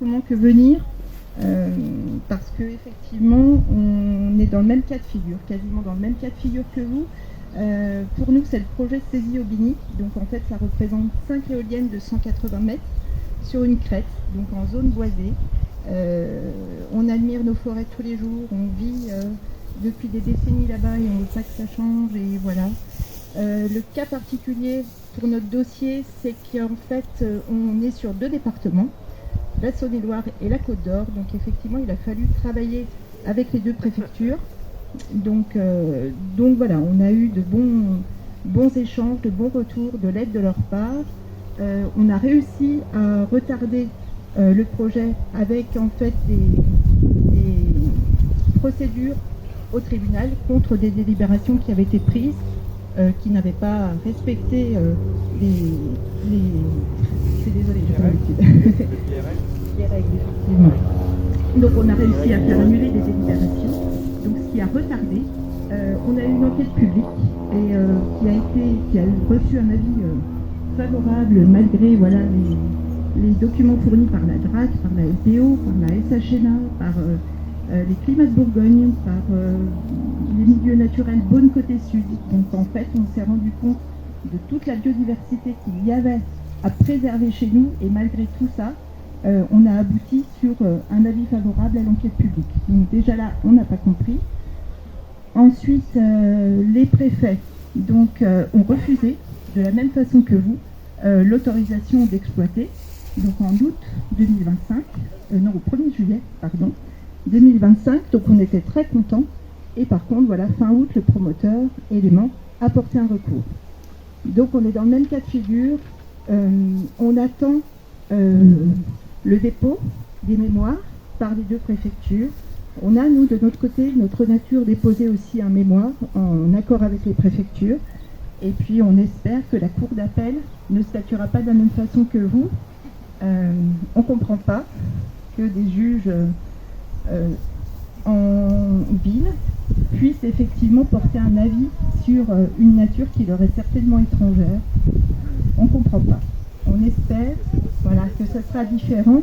comment que venir, parce que effectivement, on est dans le même cas de figure, quasiment dans le même cas de figure que vous. Pour nous, c'est le projet Césie-Aubigny. Donc en fait, ça représente 5 éoliennes de 180 mètres sur une crête, donc en zone boisée. On admire nos forêts tous les jours, on vit depuis des décennies là-bas et on ne veut pas que ça change, et voilà. Le cas particulier pour notre dossier, c'est qu'en fait, on est sur 2 départements, la Saône-et-Loire et la Côte-d'Or. Donc effectivement, il a fallu travailler avec les 2 préfectures. Donc voilà, on a eu de bons échanges, de bons retours, de l'aide de leur part. On a réussi à retarder le projet avec en fait des procédures au tribunal contre des délibérations qui avaient été prises, qui n'avaient pas respecté c'est désolé, j'ai pas l'habitude. Les règles, effectivement. Donc on a réussi à faire annuler des délibérations, donc ce qui a retardé. On a eu une enquête publique et qui a reçu un avis favorable malgré voilà, les documents fournis par la DRAC, par la LPO, par la SHNA, par les climats de Bourgogne, par les milieux naturels Beaune côté sud. Donc en fait, on s'est rendu compte de toute la biodiversité qu'il y avait à préserver chez nous, et malgré tout ça, on a abouti sur un avis favorable à l'enquête publique. Donc déjà là, on n'a pas compris. Ensuite, les préfets ont refusé, de la même façon que vous, l'autorisation d'exploiter. Donc en août 2025, au 1er juillet, pardon, 2025, donc on était très contents. Et par contre, voilà, fin août, le promoteur Élément a porté un recours. Donc on est dans le même cas de figure. On attend le dépôt des mémoires par les 2 préfectures. On a, nous, de notre côté, notre nature, déposé aussi un mémoire en accord avec les préfectures. Et puis on espère que la Cour d'appel ne statuera pas de la même façon que vous. On ne comprend pas que des juges en ville puissent effectivement porter un avis sur une nature qui leur est certainement étrangère. On ne comprend pas. On espère voilà, que ce sera différent.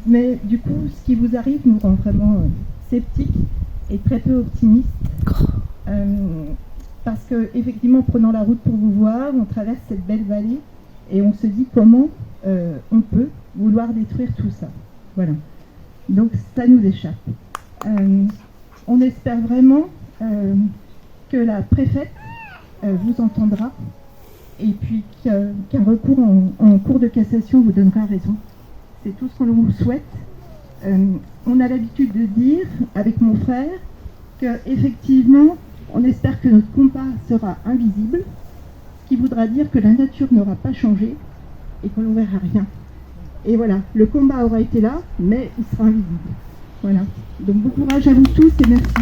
Mais du coup, ce qui vous arrive nous rend vraiment sceptiques et très peu optimistes. Parce que, effectivement, prenant la route pour vous voir, on traverse cette belle vallée et on se dit comment on peut vouloir détruire tout ça. Voilà. Donc ça nous échappe. On espère vraiment que la préfète vous entendra et puis qu'un recours en cour de cassation vous donnera raison. C'est tout ce qu'on vous souhaite. On a l'habitude de dire, avec mon frère, qu'effectivement, on espère que notre combat sera invisible, ce qui voudra dire que la nature n'aura pas changé et qu'on ne verra rien. Et voilà, le combat aura été là, mais il sera invisible. Voilà. Donc bon courage à vous tous et merci.